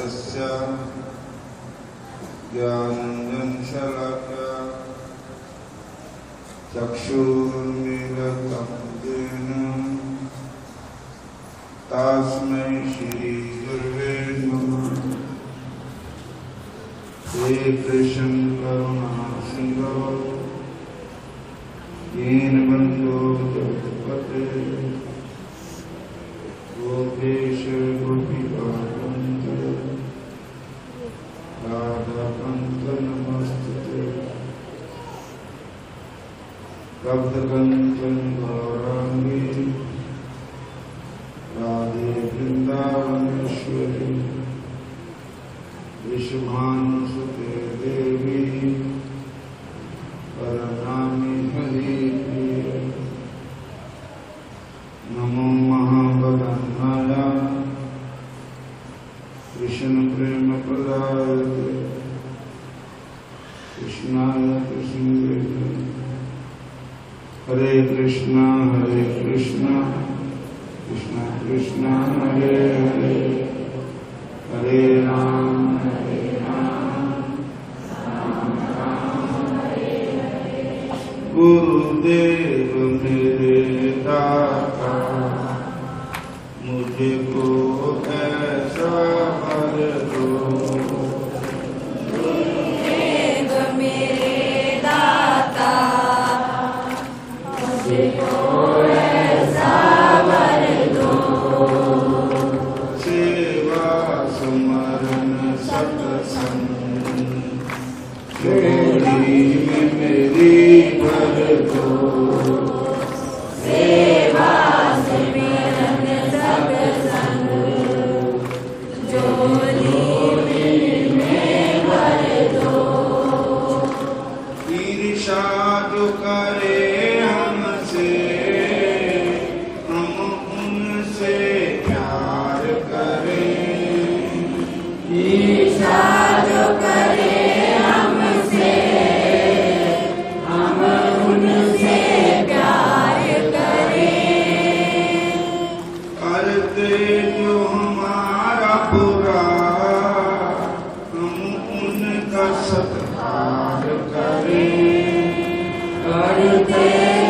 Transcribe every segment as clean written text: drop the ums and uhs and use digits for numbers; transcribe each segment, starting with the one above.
तस्य ज्ञानाञ्जनशलाकया चक्षुर्मीलितं येन तस्मै श्रीगुरवे नमः। हे कृष्ण करुणा सिंधो दीनबन्धो जगत्पते गोपेश गोपीकान्त राधाकान्त नमस्तुते। रब्धकंचन गौरांगी राधे वृंदावनेश्वरी विश्वभानुसुते देवी प्रणमामि हरिप्रिये। नमो महावदन्नाय कृष्ण प्रेम प्रदायते कृष्णाय कृष्ण हरे कृष्णा कृष्ण कृष्ण हरे हरे हरे राम राम राम हरे हरे। गुरुदेव मेरे दाता मुझको ऐसा वर दो। गुरुदेव मेरे दाता मुझको ऐसा वर दो। सेवा सुमरन सत्संग जोड़ी में मेरी भर दो। सेवा सुमरन सत्संग जोड़ी में भर दो। ईर्षा जो करे हमसे हम उनसे प्यार करें। ईर्षा जो करे हमसे हम उनसे प्यार करें। करते जो हमारा बुरा हम उनका सत्कार करें। करते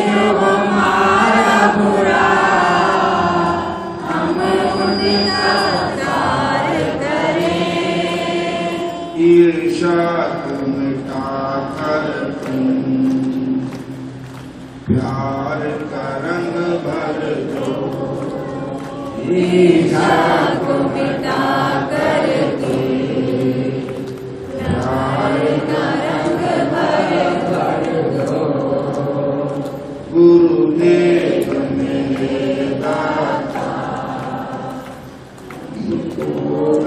जो हमारा बुरा हम उनका सत्कार करें। ईर्षा मिटा कर तुम प्यार का रंग भर दो। ईर्षा को मिटा कर के प्यार का रंग भर दो। गुरुदेव मेरे दाता मुझको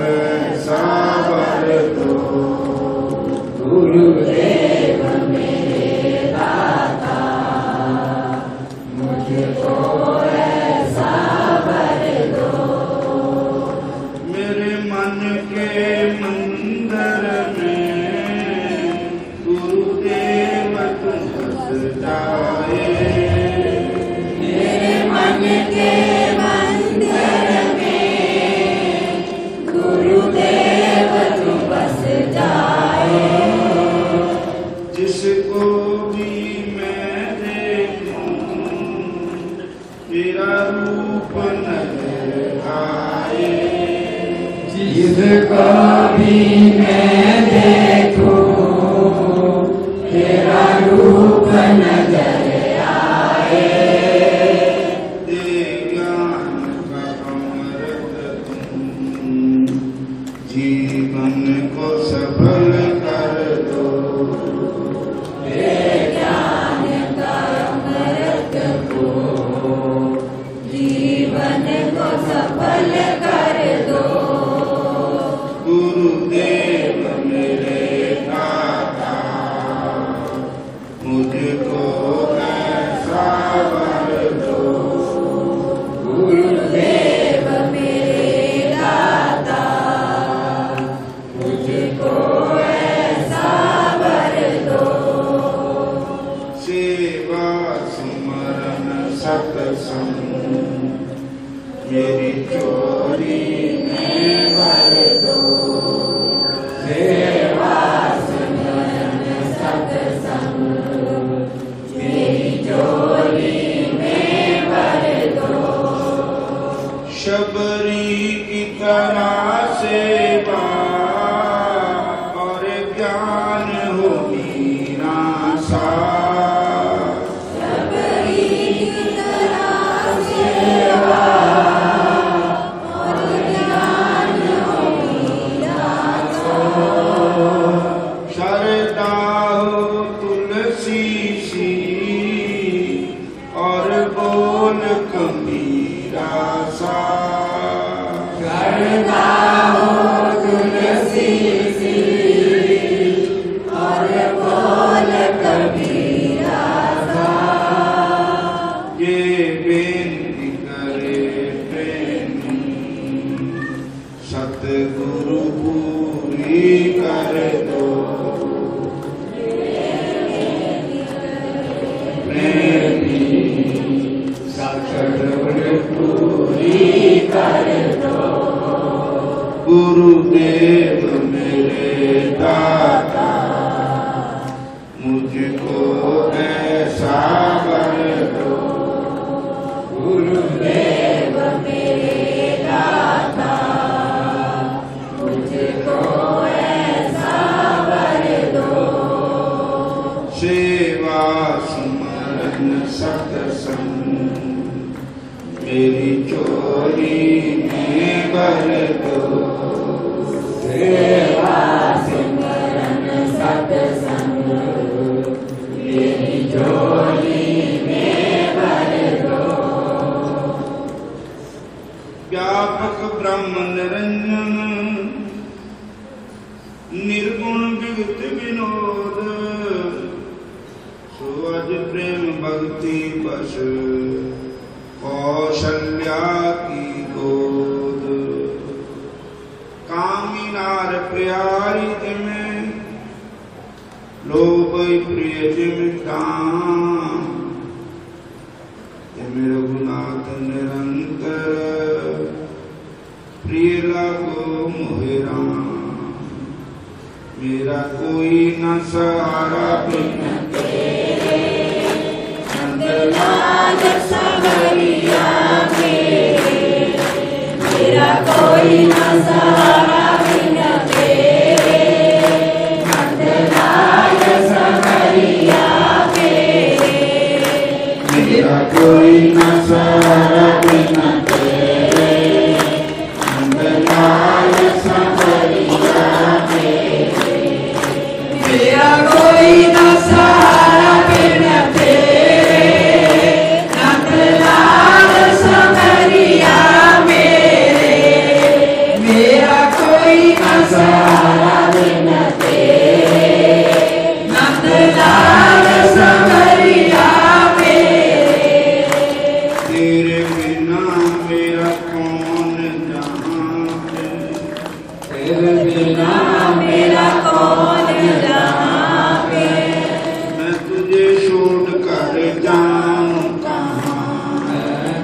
ऐसा वर दो। गुरुदेव मेरे दाता मुझको ऐसा वर दो। मेरे मन के मंदिर में गुरुदेव तुम बस जाए। मेरे मन के मंदिर में गुरुदेव तुम बस जाए। जिसको भी मैं देखूं तेरा रूप नजर आए। जिसको भी मैं देखूं तेरा रूप नजर आए। दे ज्ञान का अमृत तुम जीवन को सफल कर दो। दे ज्ञान का अमृत को जीवन को सफल कर दो। गुरुदेव मेरे दाता मुझको ऐसा वर दो। गुरुदेव मेरे दाता मुझको भर दो। सेवा सिमरन सत्संग मेरी झोली में भर दो। शबरी की तरह सेवा और ज्ञान हो मीरा सा। शबरी की तरह सेवा और ज्ञान हो मीरा सा। शरदा हो तुलसी सी और बोल कबीरा सा। शरदा हो तुलसी सी और बोल कबीरा सा। ये बेनती करे प्रेमी सतगुरु पूरी कर दो। प्रेमी सतगुरु पूरी कर दो। गुरुदेव मेरे दाता मुझको ऐसा वर दो। गुरुदेव मेरे दाता मुझको ऐसा वर दो। सेवा स्मरण सत्संग मेरी चोरी में भर दो। सेवा सिमरन सत्संग मेरी झोली में भर दो। व्यापक ब्रह्म निरंजन निर्गुण विगत विनोद सुअज प्रेम भक्ति बस कौशल्या की गोद। कामिनार प्यारी जिमें लोभ प्रिय जिमतां। रघुनाथ निरंतर प्रिय लगो मोहिरा। मेरा कोई न सहारा बिन तेरे नंदलाल संवरिया मेरे। मेरा कोई न सहारा बिन तेरे नंदलाल संवरिया मेरे। मेरा कोई न सहारा बिन तेरे नंदलाल संवरिया मेरे। मेरा कोई न सहारा बिन तेरे नंदलाल संवरिया मेरे। मेरा कोई न सहारा बिन तेरे नंदलाल संवरिया मेरे। तेरे बिना मेरा कौन जहाँ है। तेरे बिना मेरा कौन जहाँ पे। मैं तुझे छोड़ कर जाऊं कहाँ।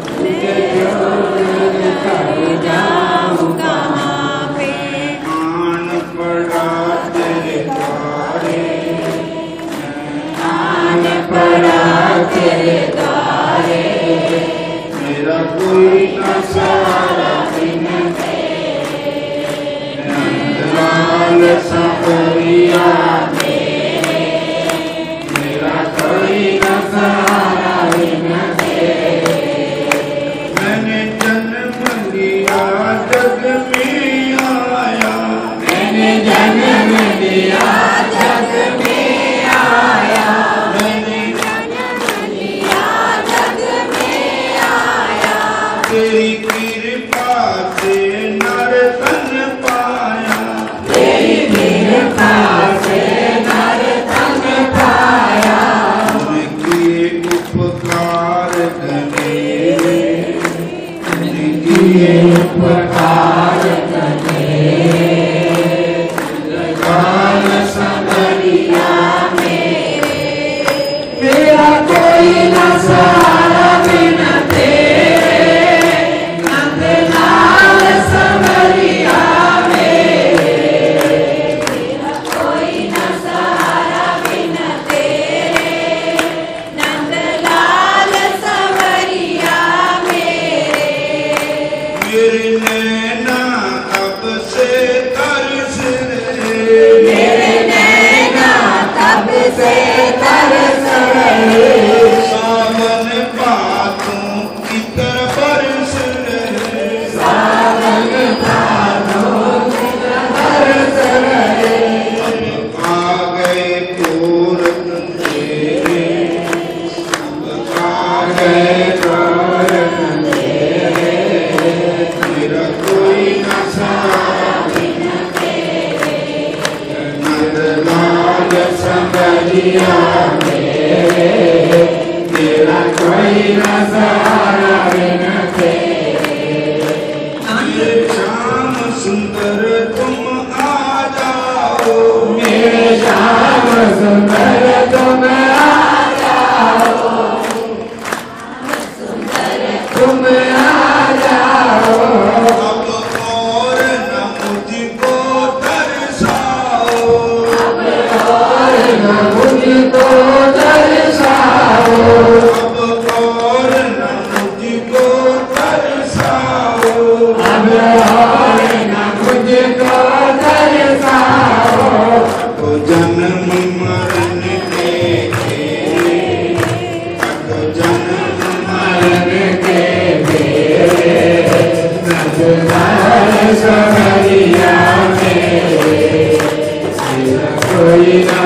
तुझे छोड़ कर जाऊँ कहाँ पे। आन पड़ा तेरे द्वारे। आन पड़ा तेरे द्वारे। मेरा कोई न सहारा बिन नंदलाल संवरिया मेरे। मेरा कोई न सहारा बिन मैंने जन्म लिया जग में आया। मैंने जन्म लिया जग में आया। मैंने जन्म लिया जग में आया। तेरी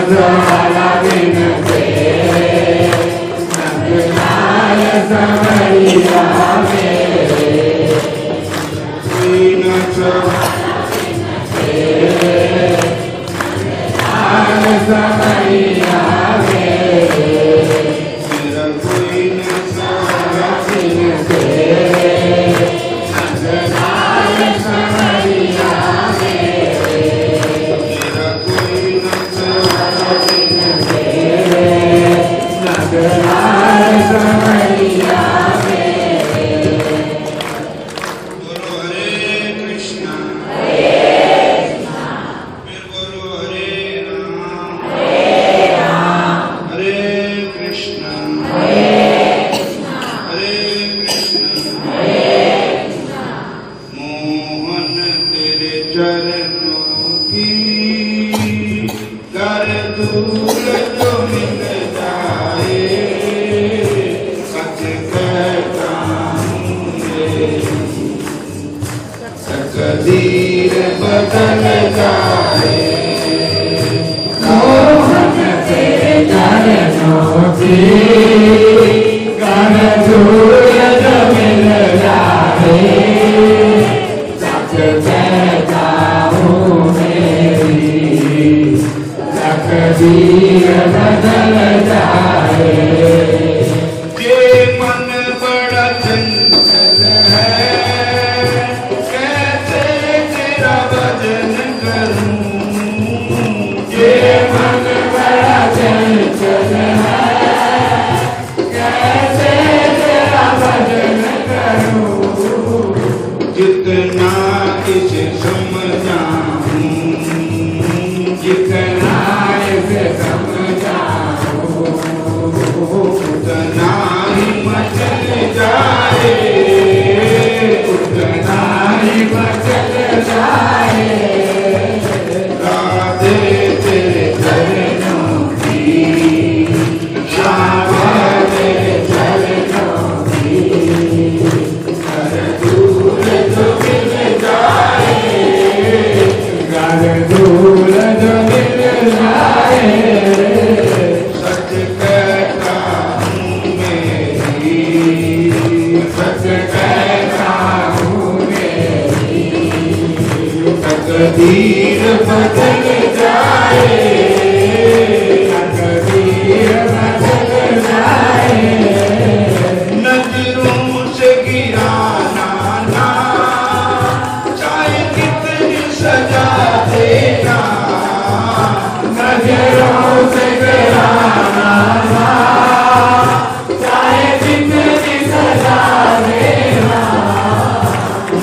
ज्वाला बिन से नंदलाल समरिया मेरे न समरिया मेरा कोई न समरिया नंदलाल समरिया मेरा कोई न समरिया नंदलाल समरिया तकदीर बदल जाए मोहन तेरे चरणों की कर दूर जो मिल जाए सच कहता हूँ मेरी तकदीर बदल जाए ये मन बड़ा चंचल है जितना इसे समझाऊं जितना इसे समझाऊं उतना ही मचल जाए उतना ही मचल जाए राधे तेरे चरणों की शाबा तेरे चरणों की कर दूर जो मिल जाए कर दूर जो मिल जाए सच कहता हूँ मेरी सच कहता हूँ मेरी तकदीर बदल जाए तकदीर बदल जाए नजरों से गिराना ना चाहे कितनी सजा देना नजरों से गिराना ना चाहे कितनी सजा देना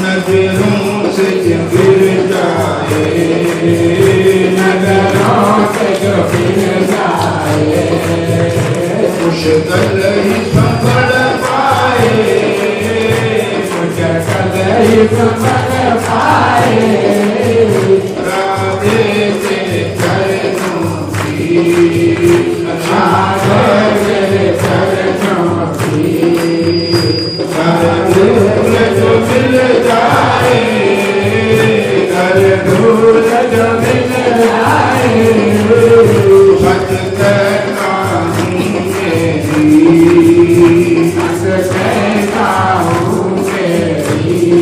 नजरों से गिर जाए नजरों से जो गिर जाए मुश्किल ही संभल पाए मुश्किल ही संभल पाए राधे तेरे चरणों की राधे तेरे चरणों की कर दूर जो मिल जाए कर दूर जो मिल जाए सच कहता हूँ मेरी सच कहता हूँ मेरी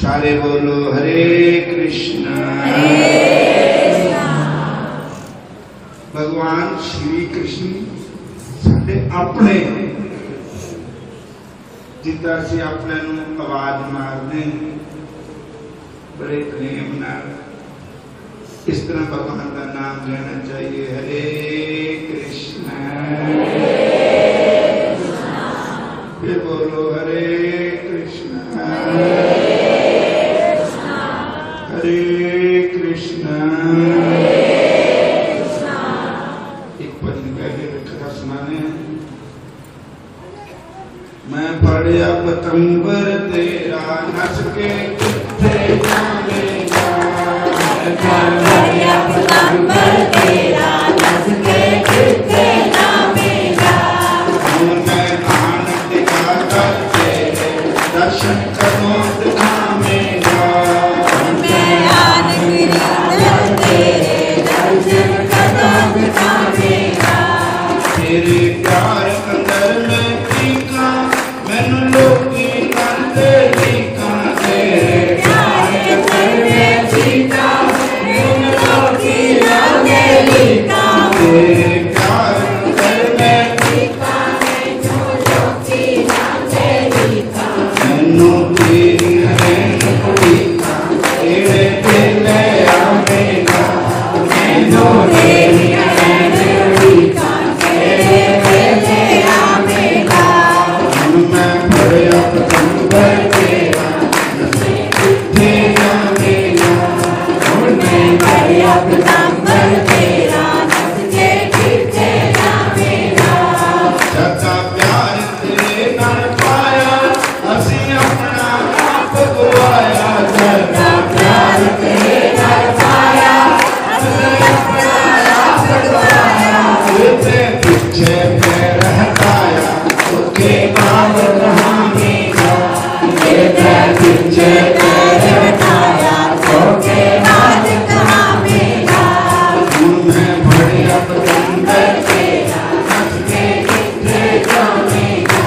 सारे बोलो हरे कृष्णा। भगवान श्री कृष्ण साढ़े अपने जिदा से अपने आवाज मारने बड़े प्रेम नाल इस तरह भगवान का नाम लेना चाहिए। हरे कृष्णा। फिर बोलो हरे कृष्णा हरे कृष्णा। एक भजन पहले कथा सुनाने हैं। मैं पढ़िया पतंबर तेरा नस के किथे जावेगा। पढ़िया पतंबर तेरा नस के किथे जावेगा। मैं आनंद का करते दर्शन करो दिखावेगा। मैं आनंद तेरे दर्शन करो दिखावेगा। तेरे प्यार अंदर में टीका मैनू लोकी नंदे टीका। तेरे प्यार अंदर में टीका मैनू लोकी नंदे टीका। तेरे प्यार अंदर में टीका मैनू लोकी नंदे टीका। मैनू तेरी रहन टीका तेरे दिले आवेगा। मैनू तेरी रहन टीका तेरे दिले आवेगा। मैं पढ़िया पतंबर तेरा किथे जावेगा। मैं पढ़िया पतंबर तेरा नस के किथे जावेगा। सच्चा प्यार तेरे नाल पाया असी अपना आप गवाया। सच्चा प्यार तेरे नाल पाया असीं अपना आप गवाया। तेरे पीछे पैर हटाया उसके बाद रहांगा। तेरे पीछे पैर हटाया उसके बाद कहावेगा। मैं बढ़िया पतंबर तेरा नस के किथे जावेगा।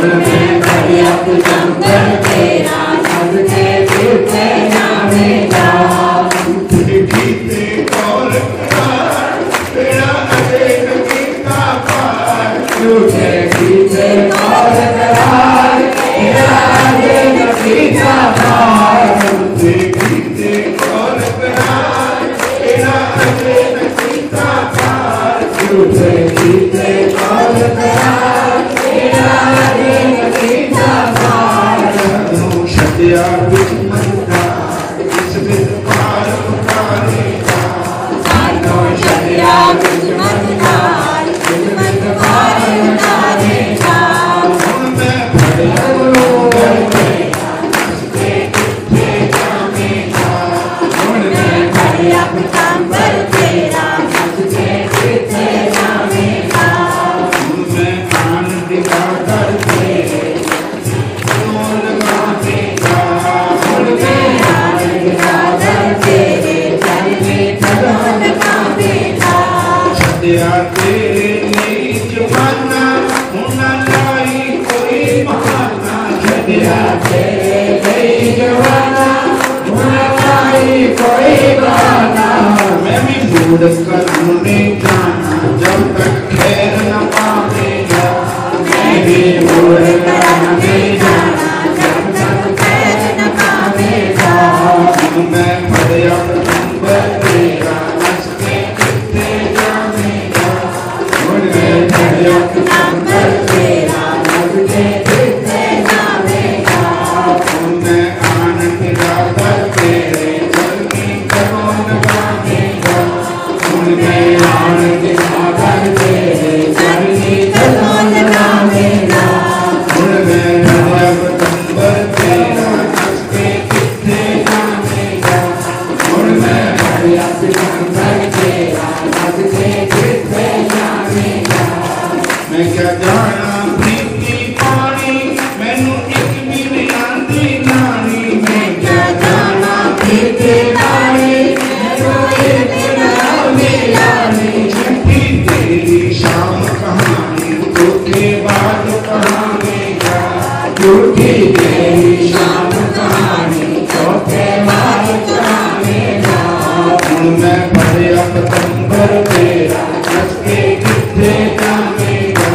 मैं पढ़िया पतंबर तेरा नस के किथे जावेगा। गीते कौर करार तेरा अनेक गीता पार। झूठे गीते और करार तेरा अनेक गीता पार। गीते कौर करार तेरा अनेक गीता पार। झूठे गीते और करार तेरा अनेक गीता पार। साधु छड्या बिच मंदा इस बिच पार उतारेगा। साधो छड्या बिच मंदार इस बिच पार उतारेगा। हुण मैं बढ़िया पतंबर तेरा नस के किथे जावेगा। हुण मैं पढ़िया पतंबर तेरा नस के किथे जावेगा। हुण मैं आनंद का करते लगावेगा। हुण मैं आनंद का दर तेरे चरणे कदों लगावेगा। छड्या तेरे लिए जमाना हुण लाई कोई बहाना। छड्या तेरे लिए जवाना हुण लाई कोई बहाना। मैं भी मूड कदम नहीं जाना जब तक खैर न पावेगा। मैं भी मूड करम नहीं जाना जब तक खैर न पावेगा। मैं बढ़िया पतंबर तेरा नस के किथे जावेगा। नानक सागर तेरे चरनी कदम लगावेगा हुण मैं भजया पतंबर तेरा हंसते किथे जावेगा हुण मैं भजया पतंबर तेरा हंसते किथे जावेगा मैं क्या जाना प्रीति पानी मैनू एक भी नहीं आंदी नानी मैं क्या जाना प्रीति वाली मैनू एक मिलानी छठी तेरी शाम कहानी धोखेबाज कहावेगा झूठी तेरी शाम कहानी धोखेबाज कहावेगा हुण मैं भजया पतंबर तेरा हंस के किथे जावेगा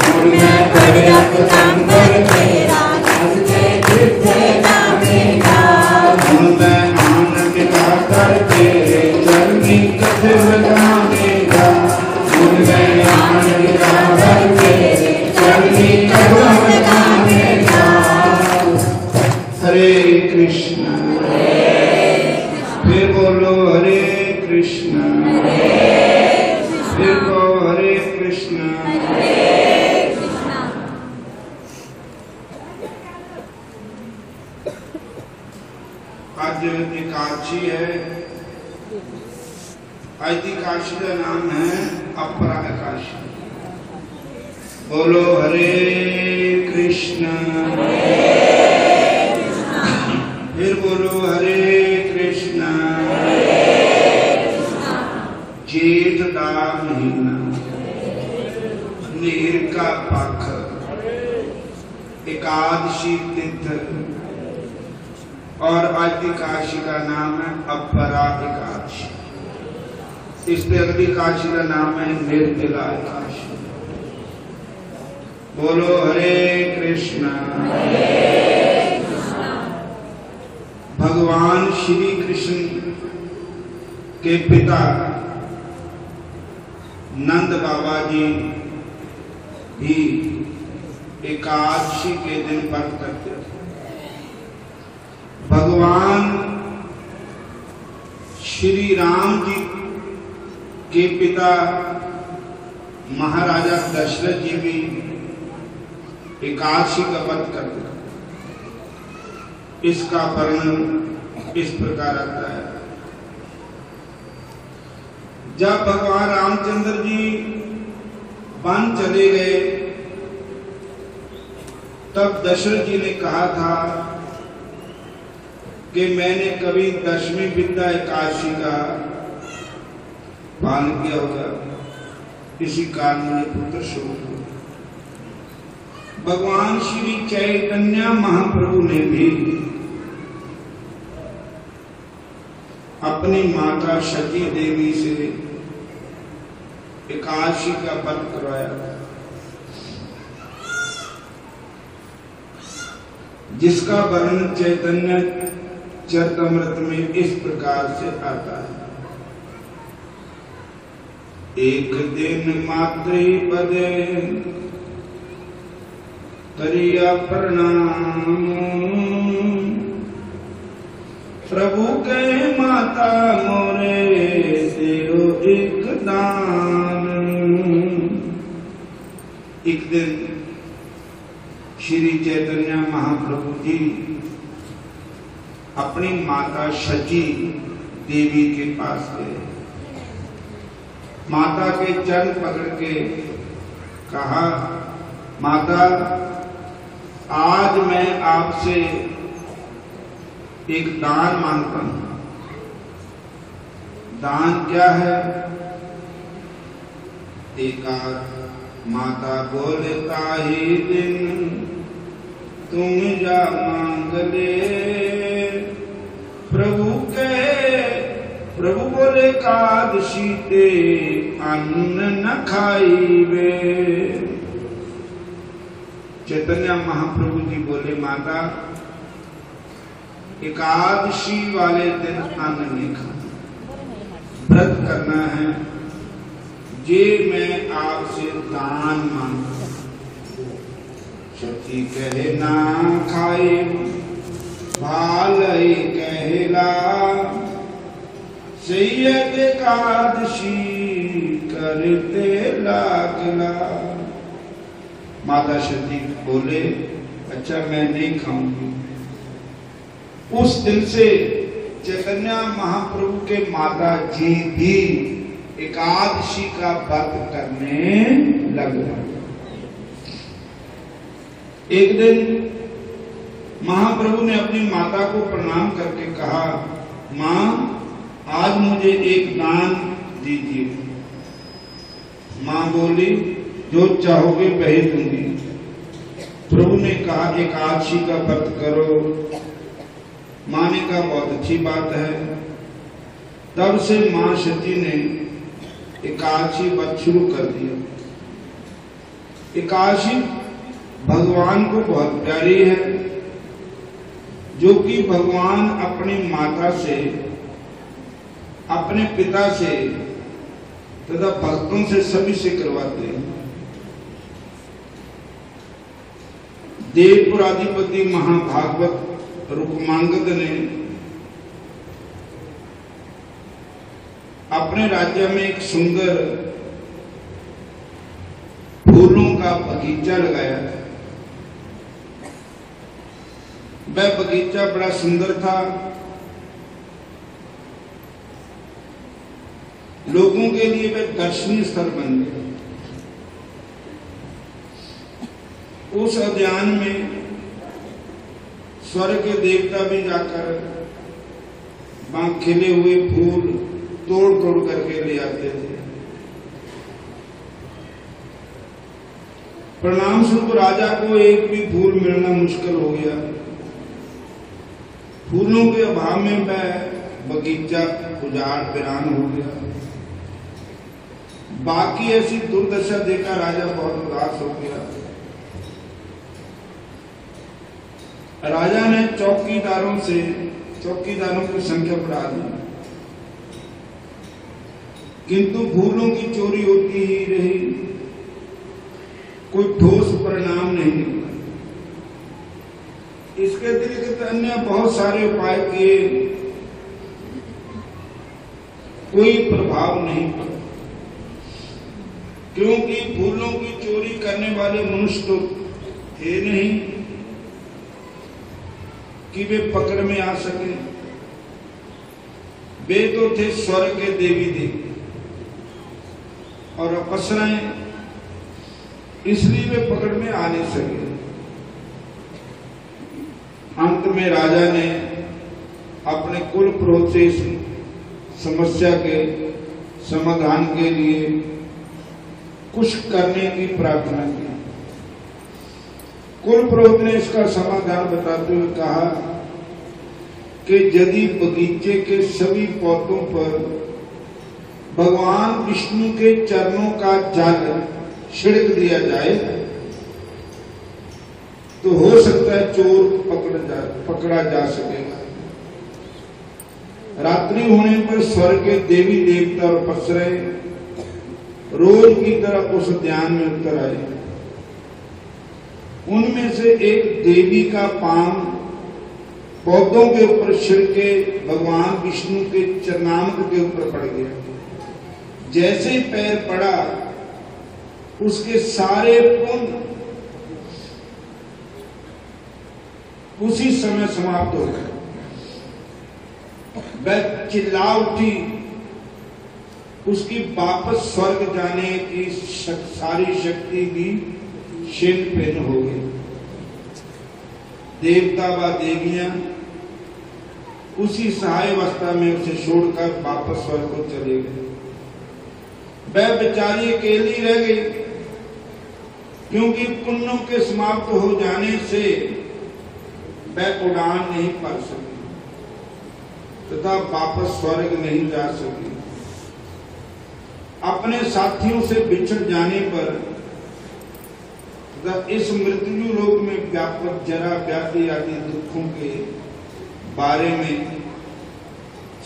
हुण मैं भजया पतंबर तेरा हंसते किथे जावेगा हुण मैं आनंद गाकर तेरे चरनी कथे लगावेगा हुण मैं आनंद गाकर तेरे चरनी कथे लगावेगा हरे कृष्ण फिर बोलो हरे कृष्ण फिर कहो हरे कृष्ण आज एकादशी है आज की एकादशी का नाम है अपरा एकादशी बोलो हरे कृष्ण फिर बोलो हरे कृष्ण जेठ दा महीना नीर का पख एकादशी तिथि और आज की एकादशी का नाम है अपरा एकादशी इसलिए अगली एकादशी का नाम है निर्जला एकादशी बोलो हरे कृष्ण भगवान श्री कृष्ण के पिता नंद बाबा जी भी एकादशी के दिन व्रत करते थे भगवान श्री राम जी के पिता महाराजा दशरथ जी भी एकादशी का व्रत करते थे इसका वर्णन इस प्रकार आता है जब भगवान रामचंद्र जी वन चले गए तब दशरथ जी ने कहा था कि मैंने कभी दशमी विद्या एकादशी का पालन किया होगा इसी कारण मेरे पुत्र शोक हुए भगवान श्री चैतन्य महाप्रभु ने भी अपनी माता सती देवी से एकादशी का व्रत करवाया जिसका वर्णन चैतन्य चरितमृत में इस प्रकार से आता है एक दिन मात्र पदे करिया प्रणाम प्रभु के माता मोरे तेरो एक दान एक दिन श्री चैतन्य महाप्रभु जी अपनी माता सची देवी के पास गए माता के चरण पकड़ के कहा माता आज मैं आपसे एक दान मांगता हूं दान क्या है एकाद माता बोलता ही दिन तुम जा मांग ले प्रभु बोले एकादशी ते अन्न न खाइबे चैतन्य महाप्रभु जी बोले माता एकादशी वाले दिन अन्न नहीं खाना व्रत करना है जे मैं आपसे दान मांगता सती कहे ना खाए भालई कहला सैयद एकादशी रीते लागला। माता सती बोले अच्छा मैं नहीं खाऊंगी। उस दिन से चैतन्य महाप्रभु के माता जी भी एकादशी का व्रत करने लग गए। एक दिन महाप्रभु ने अपनी माता को प्रणाम करके कहा, मां आज मुझे एक दान दीजिए। मां बोली जो चाहोगे वही दूंगी। प्रभु ने कहा एकादशी का व्रत करो। मां ने कहा बहुत अच्छी बात है। तब से मां सती ने एकादशी व्रत शुरू कर दिया। एकादशी भगवान को बहुत प्यारी है, जो कि भगवान अपनी माता से, अपने पिता से तथा भक्तों से सभी से करवाते हैं। देवपुराधिपति महाभागवत रुक्मांगद ने अपने राज्य में एक सुंदर फूलों का बगीचा लगाया था। वह बगीचा बड़ा सुंदर था। लोगों के लिए वह दर्शनीय स्थल बन गया। उस उद्यान में स्वर्ग के देवता भी जाकर वहां खिले हुए फूल तोड़ तोड़ करके ले आते थे। परिणाम स्वरूप राजा को एक भी फूल मिलना मुश्किल हो गया। फूलों के अभाव में वह बगीचा उजाड़ वीरान हो गया। बाकी ऐसी दुर्दशा देखकर राजा बहुत उदास हो गया। राजा ने चौकीदारों की संख्या बढ़ा दी, किंतु फूलों की चोरी होती ही रही। कोई ठोस परिणाम नहीं निकला। इसके अतिरिक्त अन्य बहुत सारे उपाय किए, कोई प्रभाव नहीं पड़ा। क्योंकि फूलों की चोरी करने वाले मनुष्य तो थे नहीं कि वे पकड़ में आ सके। वे तो थे स्वर्ग के देवी देवता और अप्सराएं, इसलिए वे पकड़ में आ नहीं सके। अंत में राजा ने अपने कुल पुरोहित से इस समस्या के समाधान के लिए कुछ करने की प्रार्थना की। कुल पुरोहित ने इसका समाधान बताते हुए कहा कि यदि बगीचे के सभी पौधों पर भगवान विष्णु के चरणों का जल छिड़क दिया जाए तो हो सकता है चोर पकड़ा जा सकेगा। रात्रि होने पर स्वर्ग के देवी देवता और अप्सराएं रोज की तरह उस उद्यान में उतर आए। उनमें से एक देवी का पांव पौधों के ऊपर छिड़के भगवान विष्णु के चरणामृत के ऊपर पड़ गया। जैसे ही पैर पड़ा, उसके सारे पुण्य उसी समय समाप्त हो गए। वह चिल्ला उठी। उसकी वापस स्वर्ग जाने की सारी शक्ति भी क्षीण पिन हो गई। देवता व देवियां उसी सहाय अवस्था में उसे छोड़कर वापस स्वर्ग को चले गए। वह बेचारी अकेली रह गई, क्योंकि पुण्यों के समाप्त हो जाने से वह उड़ान नहीं पा सकी तथा वापस स्वर्ग नहीं जा सकी। अपने साथियों से बिछड़ जाने पर इस मृत्यु लोक में व्यापक जरा व्याधि आदि दुखों के बारे में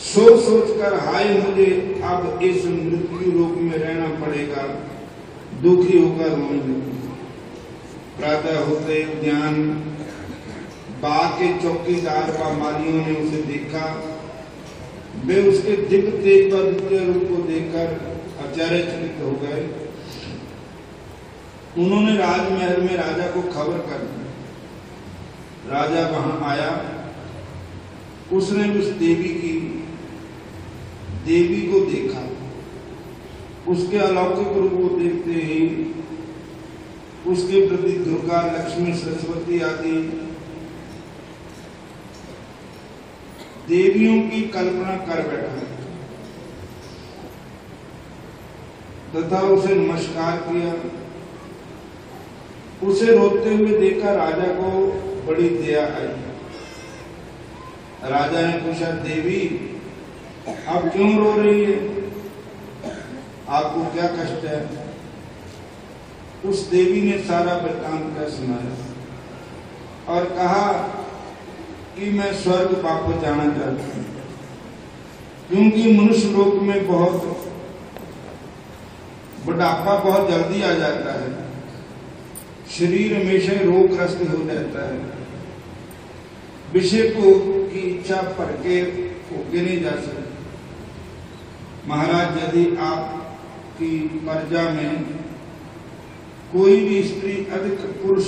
सोच सोचकर हाय मुझे अब इस मृत्यु लोक में रहना पड़ेगा, दुखी होकर रोने लगी। प्रातः होते उद्यान बाग के चौकीदार व मालियों ने उसे देखा। वे उसके दिव्य तेज व नित्य रूप को देखकर आश्चर्यचकित हो गए। उन्होंने राजमहल में राजा को खबर कर दी। राजा वहां आया, उसने उस देवी को देखा। उसके अलौकिक रूप को देखते ही उसके प्रति दुर्गा, लक्ष्मी, सरस्वती आदि देवियों की कल्पना कर बैठा तथा उसे नमस्कार किया। उसे रोते हुए देखा राजा को बड़ी दया आई। राजा ने पूछा, देवी आप क्यों रो रही है? आपको क्या कष्ट है? उस देवी ने सारा वृत्तांत का सुनाया और कहा कि मैं स्वर्ग वापस जाना चाहती हूँ, क्योंकि मनुष्य लोक में बुढ़ापा बहुत जल्दी आ जाता है, शरीर हमेशा रोगग्रस्त हो जाता है, विषय को की इच्छा भर के होके नहीं जा सकती। महाराज, यदि आपकी प्रजा में कोई भी स्त्री अधिक पुरुष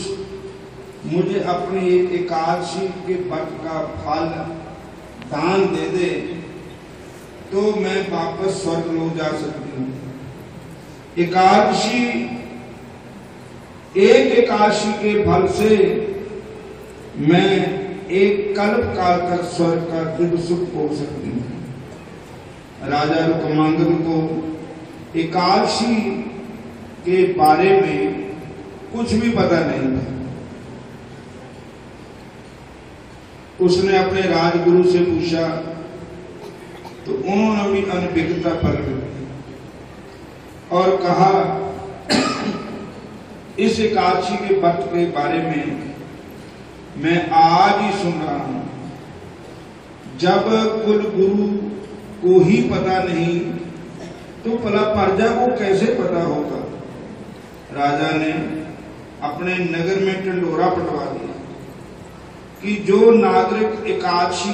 मुझे अपनी एकादशी के व्रत का फल दान दे दे तो मैं वापस स्वर्ग लोक जा सकती हूँ। एक एकादशी के फल से मैं एक कल्प काल तक स्वर्ग का दिव्य सुख भोग सकती हूँ। राजा रुक्मांगद को एकादशी के बारे में कुछ भी पता नहीं था। उसने अपने राजगुरु से पूछा तो उन्होंने भी अनभिज्ञता प्रकट की और कहा, इस एकादशी के व्रत के बारे में मैं आज ही सुन रहा हूं। जब कुल गुरु को ही पता नहीं तो भला प्रजा को कैसे पता होगा? राजा ने अपने नगर में ढिंढोरा पटवा दिया कि जो नागरिक एकादशी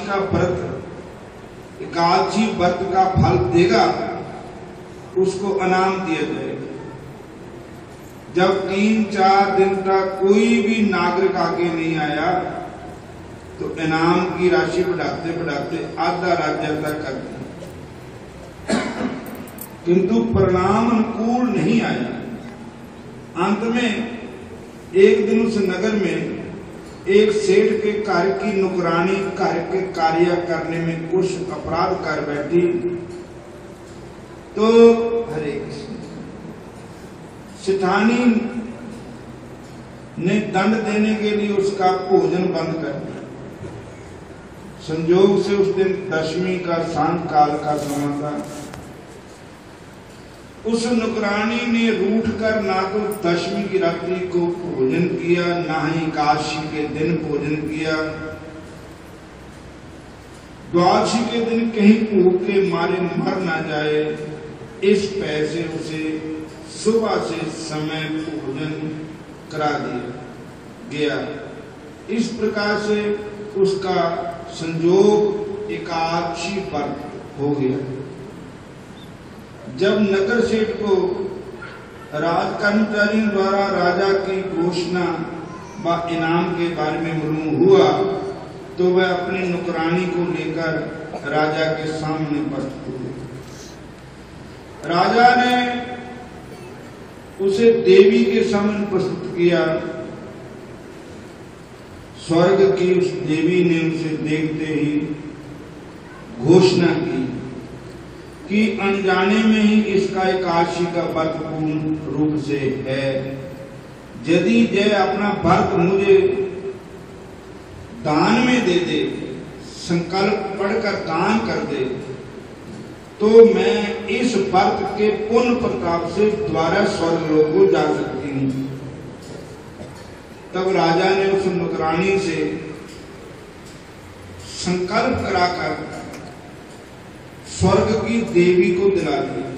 व्रत का फल देगा उसको इनाम दिया जाएगा। जब 3-4 दिन तक कोई भी नागरिक आगे नहीं आया तो इनाम की राशि बढ़ाते बढ़ाते आधा राज्य तक कर दिया, किंतु परिणाम अनुकूल नहीं आया। अंत में एक दिन उस नगर में एक सेठ के कार्य की नौकरानी कार्य करने में कुछ अपराध कर बैठी तो हरे कृष्ण सेठानी ने दंड देने के लिए उसका भोजन बंद कर दिया। संयोग से उस दिन दशमी का सांझ काल का समय था। उस नौकरानी ने रूठ कर ना तो दशमी की रात्रि को भोजन किया, ना ही एकादशी के दिन भोजन किया। द्वादशी के दिन कहीं भूख के मारे मर ना जाए, इस पैसे उसे सुबह से समय भोजन करा दिया गया। इस प्रकार से उसका संयोग एकादशी व्रत हो गया। जब नगर सेठ को राज कर्मचारियों द्वारा राजा की घोषणा व इनाम के बारे में मालूम हुआ तो वह अपनी नौकरानी को लेकर राजा के सामने उपस्थित हुए। राजा ने उसे देवी के सामने प्रस्तुत किया। स्वर्ग की उस देवी ने उसे देखते ही घोषणा की कि अनजाने में ही इसका एकादशी का व्रत पूर्ण रूप से है। यदि जय अपना व्रत मुझे दान में दे दे, संकल्प पढ़कर दान कर दे, तो मैं इस व्रत के पुण्य प्रताप से द्वारा स्वर्ग लोक को जा सकती हूँ। तब राजा ने उस नौकरानी से संकल्प कराकर स्वर्ग की देवी को दिला दिया।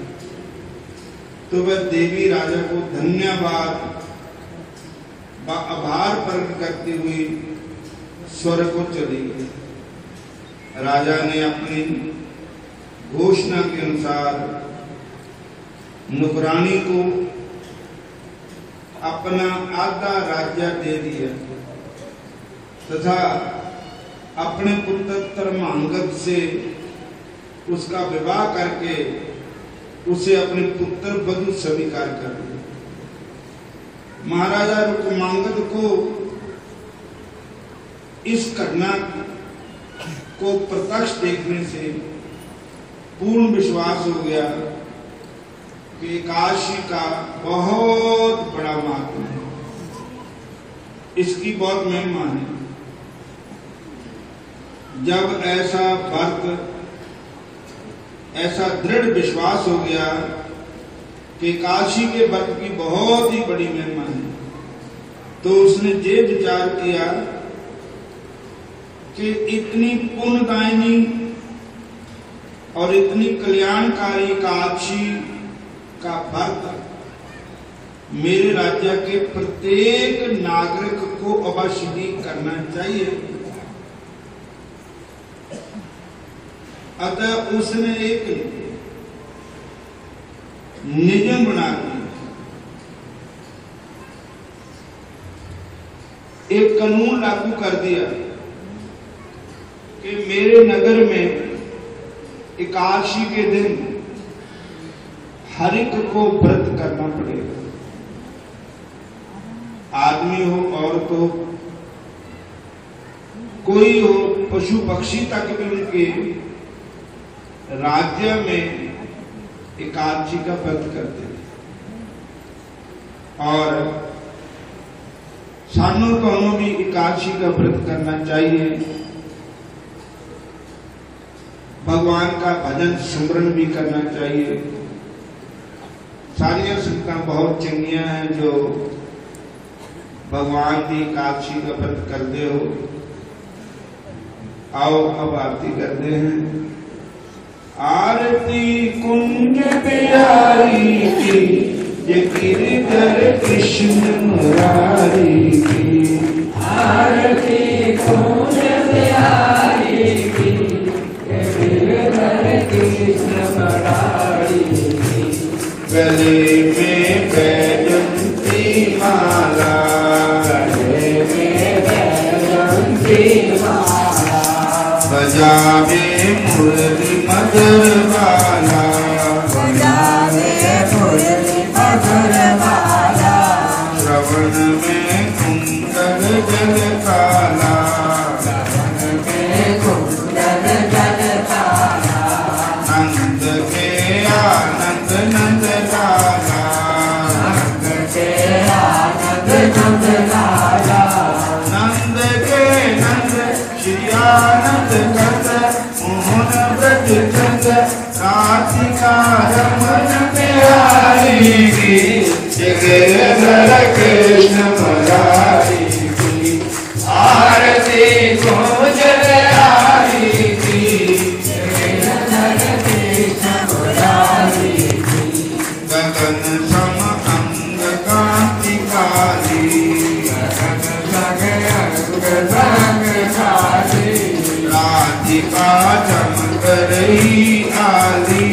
तो वह देवी राजा को धन्यवाद व आभार प्रकट करती हुई स्वर्ग को चली गई। राजा ने अपनी घोषणा के अनुसार नुकरानी को अपना आधा राज्य दे दिया तथा अपने पुत्र धर्मांगद से उसका विवाह करके उसे अपने पुत्र वधु स्वीकार कर लिया। महाराजा रुक्मांगद को इस घटना को प्रत्यक्ष देखने से पूर्ण विश्वास हो गया कि काशी का बहुत बड़ा महात्मा है, इसकी बहुत महिमा है। जब ऐसा व्रत ऐसा दृढ़ विश्वास हो गया कि काशी के व्रत की बहुत ही बड़ी महिमा है, तो उसने ये विचार किया कि इतनी पुण्यदायिनी और इतनी कल्याणकारी काशी का व्रत मेरे राज्य के प्रत्येक नागरिक को अवश्य ही करना चाहिए। अतः उसने एक नियम बना दिया, एक कानून लागू कर दिया कि मेरे नगर में एकादशी के दिन हर एक को व्रत करना पड़ेगा। आदमी हो, औरत हो, कोई हो, पशु पक्षी तक भी उनके राज्य में एकादशी का व्रत करते हैं। और सानू कौनों भी एकादशी का व्रत करना चाहिए। भगवान का भजन सुमरन भी करना चाहिए। सारिया संगतां बहुत चंगियां हैं जो भगवान की एकादशी का व्रत करते हो। आओ अब आरती करते हैं। आरती कुंज प्यारी की, ये गिरधर कृष्ण मुरारी की। आरती कुंज प्यारी की, ये गिरधर कृष्ण मुरारी की। गले में बैजंती माला, गले में बैजंती माला। बजावे मुरली मधुर वाला, बजावे मुरली मधुर वाला। श्रवण में कुंडल जल काला, श्रवण में कुंडल जल काला। नंद के आनंद नंद लाला, नंद के आनंद नंद लाला। नंद के नंद श्री आनंद कंद, मोहन व्रत चंद, राधिका रमन बिहारी की। गिरधर कृष्ण मुरारी की। आरती कुंज प्यारी की, गिरधर कृष्ण मुरारी की। गगन सम अंग कांति काली, गगन संग अंग संग काली। राधिका चमक रही आली,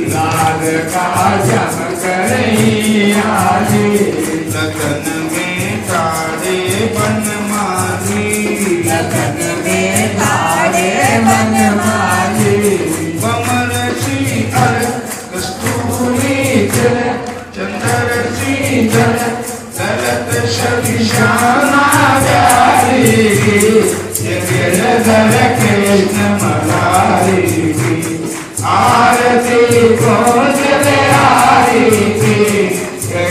राधिका चमक रही आली। लगन में तारे बनमाली, लगन में तारे बनमाली। कमल सी अर कस्तूरी जल, चंद्र सी जल, दलत शशि श्यामा प्यारी की। गिरधर कृष्ण मुरारी की। आरती कुंज प्यारी की,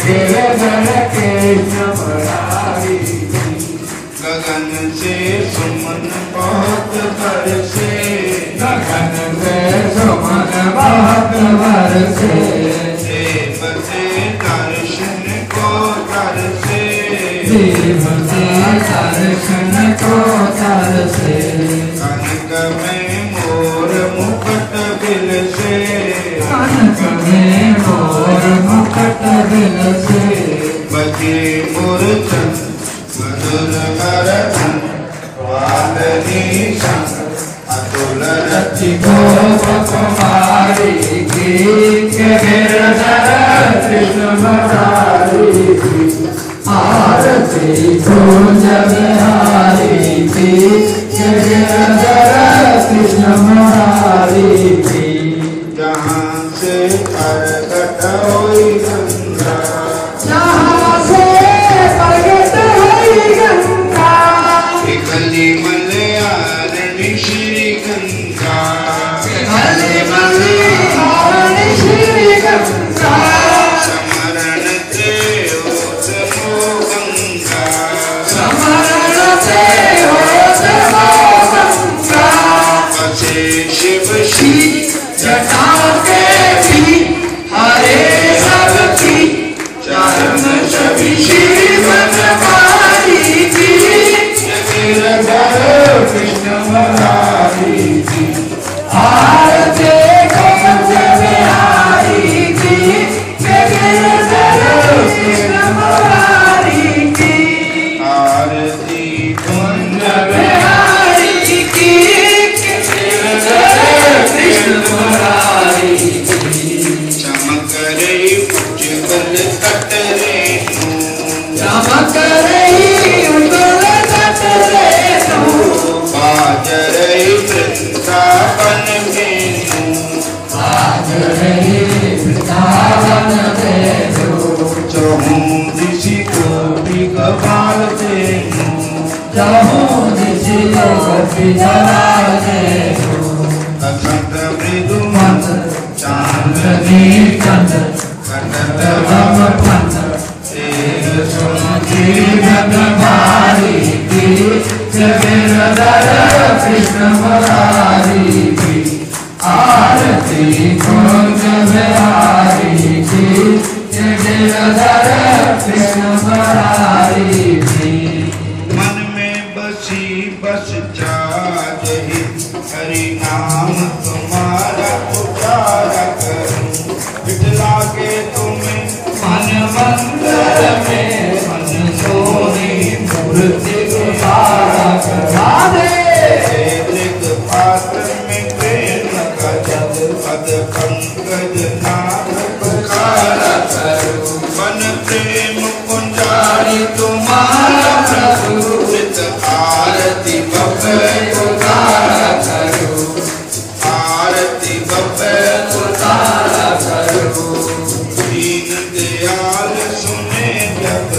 गिरधर कृष्ण मुरारी की। गगन से सुमन बहुत बरसे, गगन से सुमन बहुत बरसे। देव से दर्शन को तरसे, देव से दर्शन को तरसे। कनक में मोर मुकुट बिलसे, कनक में मोर मुकुट बिलसे। बजे मूर्छन मधुर करधन, वादनी संग अतुल रति गोपकुमारी की गिरधर कृष्ण मुरारी की आरती कुंज बिहारी की गिरधर कृष्ण मुरारी की जहाँ से प्रकट हुई गंगा जहाँ से प्रकट हुई गंगा कली मलयारणी श्री गंगा कली मलयारणी श्री गंगा समरण ते ओतमो गंगा समरण ते ओतमो गंगा बसे शिव श्री जटाओं के भी हरे सबकी चरण सभी श्री बनवारी की गिरधर कृष्ण मुरारी की आरती कुंज बिहारी की गिरधर कृष्ण मुरारी की आरती कुंज बिहारी की गिरधर कृष्ण मुरारी की चमक रही उज्ज्वल तट रेणु चमक रही उज्ज्वल तट रेणु बाज रही वृंदावन वेणु आज रही वृंदावन वेणु चहूँ दिशि गोपी कपाल धेनु जहाँ दिशि गोपी जलाल देनु असंत मृदु मंद चांदनी चंद कनक रम पंद तेर सुमति भारी की गिरधर कृष्ण मुरारी की आरती कुंज बिहारी की गिरधर कृष्ण मुरारी की मन में बसी बस जाहि हरि नाम तुम्हारा उचारा करूं विठला के तुम्हें मन मंदिर में मन सोनी मूर्ति गुहारा करा दे एक पात्र में प्रेम का जल पद पंकज नाथ पुकारा करूं मन प्रेम पुंजारी तुम्हारा प्रभु नित आरती बपे उतारा करो आरती बपे उतारा करो दीन दयाल सुने जब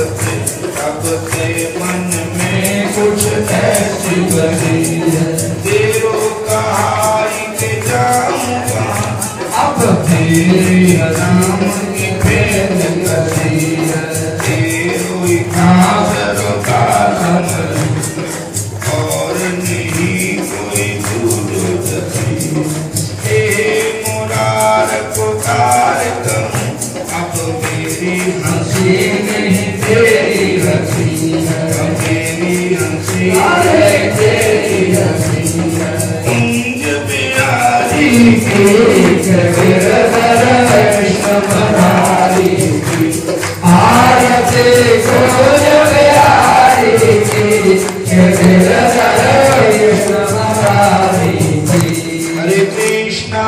ते मन में कुछ ऐसी बनी है तेरो कहाई के जाऊंगा अब तेरी नाम की भेद करी है तेरो ही काजरो का और नहीं कोई दूध हे मुरार पुकार कहूँ अब मेरी हंसी नहीं तेरी हंसी है मेरी हंसी अरे तेरी हंसी है कुंज बिहारी गिरधर कृष्ण मुरारी की आरती कुंज बिहारी की गिरधर कृष्ण मुरारी की हरे कृष्णा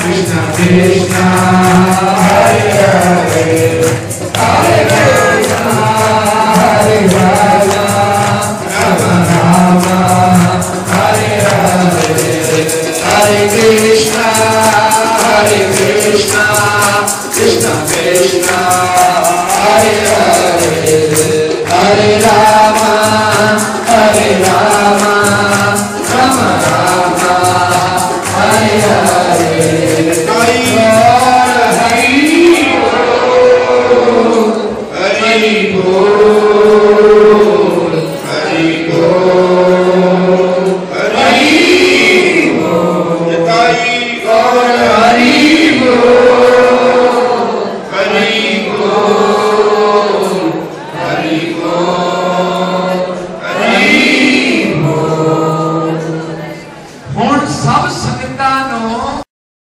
कृष्ण कृष्ण हरे हरे हरे कृष्ण हरे राम राम राम हरे हरे हरे कृष्ण कृष्ण कृष्ण हरे हरे हरे राम राम राम हरे हरे हरि बोल हरि बोल हरि बोल जताई हरि बोल